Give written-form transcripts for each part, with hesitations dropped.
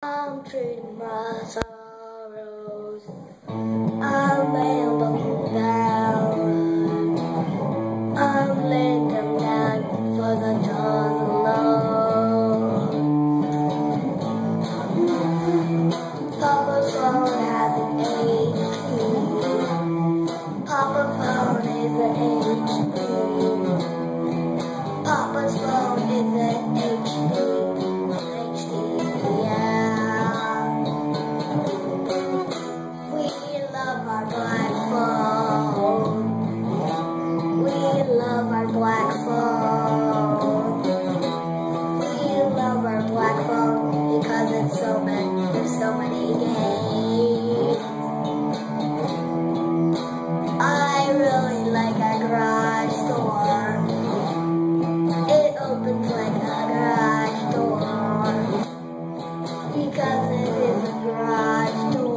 I'm treating my sorrows. I'm laying them down. I'm laying them down for the jaws alone. Papa's phone has an HP. Papa's phone is an HP. Papa's phone is an HP. Our black phone. We love our black phone. We love our black phone because it's so many. There's so many games. I really like our garage door. It opens like a garage door because it is a garage door.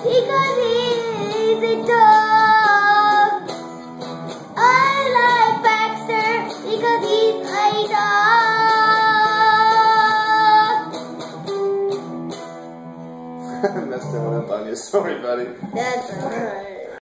Because he's a dog. I like Baxter because he's a dog. I messed that one up on you. Sorry, buddy. That's alright.